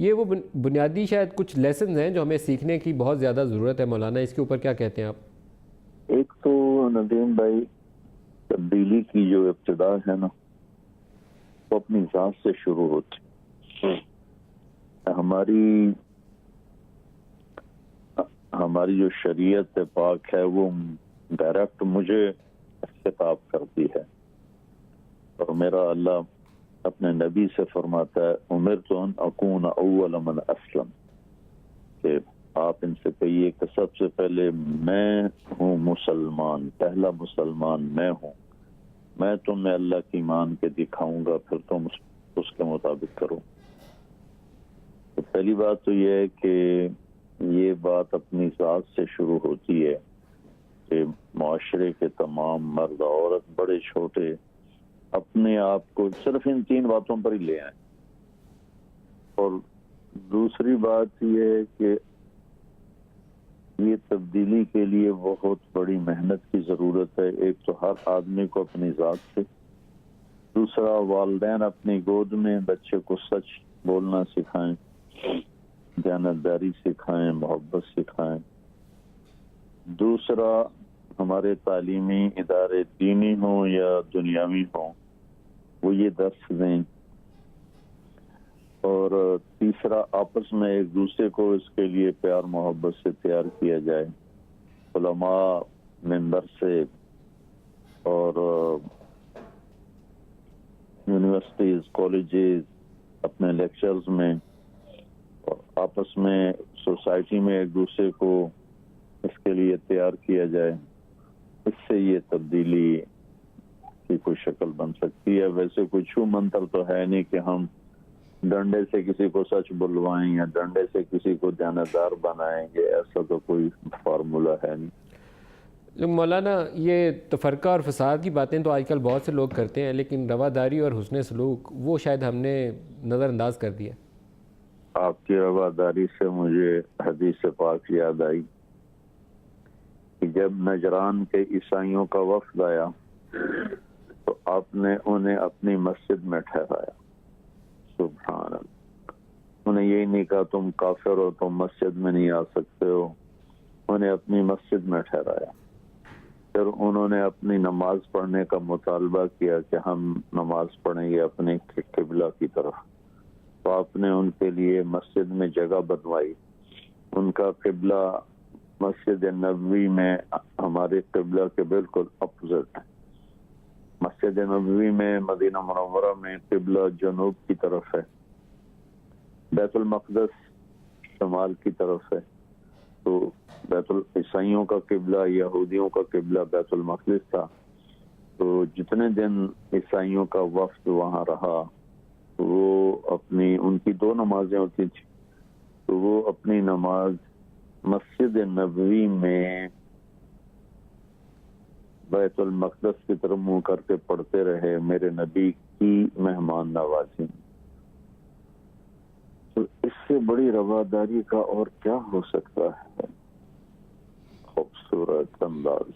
یہ وہ بنیادی شاید کچھ لیسنز ہیں جو ہمیں سیکھنے کی بہت زیادہ ضرورت ہے مولانا، اس کے اوپر کیا کہتے ہیں آپ؟ ایک تو ندیم بھائی، تبدیلی کی جو ابتدا ہے نا وہ اپنی ذات سے شروع ہوتی. ہماری جو شریعت پاک ہے وہ ڈائریکٹ مجھے خطاب کرتی ہے، اور میرا اللہ اپنے نبی سے فرماتا ہے امرت ان اکون اول من اسلم، کہ آپ ان سے کہیے کہ سب سے پہلے میں ہوں مسلمان، پہلا مسلمان میں ہوں. میں تمہیں اللہ کی مان کے دکھاؤں گا، پھر تم اس کے مطابق کرو. تو پہلی بات تو یہ ہے کہ یہ بات اپنی ذات سے شروع ہوتی ہے کہ معاشرے کے تمام مرد عورت بڑے چھوٹے اپنے آپ کو صرف ان 3 باتوں پر ہی لے آئیں. اور دوسری بات یہ ہے کہ یہ تبدیلی کے لیے بہت بڑی محنت کی ضرورت ہے. ایک تو ہر آدمی کو اپنی ذات سے، دوسرا والدین اپنی گود میں بچے کو سچ بولنا سکھائیں، دیانتداری سکھائیں، محبت سکھائیں. دوسرا ہمارے تعلیمی ادارے دینی ہوں یا دنیاوی ہوں وہ یہ درس دیں. اور تیسرا آپس میں ایک دوسرے کو اس کے لیے پیار محبت سے تیار کیا جائے. علماء ممبر سے اور یونیورسٹیز کالجز اپنے لیکچرز میں آپس میں سوسائٹی میں ایک دوسرے کو اس کے لیے تیار کیا جائے. اس سے یہ تبدیلی کی کوئی شکل بن سکتی ہے. ویسے کوئی چھو منتر تو ہے نہیں کہ ہم ڈنڈے سے کسی کو سچ بلوائیں یا ڈنڈے سے کسی کو دیانتدار بنائیں گے، ایسا تو کوئی فارمولا ہے نہیں. مولانا یہ تفرقہ اور فساد کی باتیں تو آج کل بہت سے لوگ کرتے ہیں، لیکن رواداری اور حسن سلوک وہ شاید ہم نے نظر انداز کر دیا. آپ کی رواداری سے مجھے حدیث پاک یاد آئی کہ جب نجران کے عیسائیوں کا وفد آیا تو آپ نے انہیں اپنی مسجد میں ٹھہرایا. سبحان اللہ. انہیں یہی نہیں کہا تم کافر ہو، تم مسجد میں نہیں آ سکتے ہو. انہیں اپنی مسجد میں ٹھہرایا. پھر انہوں نے اپنی نماز پڑھنے کا مطالبہ کیا کہ ہم نماز پڑھیں گے اپنے قبلہ کی طرف. تو آپ نے ان کے لیے مسجد میں جگہ بنوائی. ان کا قبلہ مسجد نبوی میں ہمارے قبلہ کے بالکل اپوزٹ ہے. مسجد نبوی میں مدینہ منورہ میں قبلہ جنوب کی طرف ہے، بیت المقدس شمال کی طرف ہے. تو عیسائیوں کا قبلہ، یہودیوں کا قبلہ بیت المقدس تھا. تو جتنے دن عیسائیوں کا وفد وہاں رہا وہ ان کی 2 نمازیں ہوتی تھی، تو وہ اپنی نماز مسجد نبوی میں بیت المقدس کی طرف منہ کر کے پڑھتے رہے، میرے نبی کی مہمان نوازی. تو اس سے بڑی رواداری کا اور کیا ہو سکتا ہے؟ خوبصورت انداز.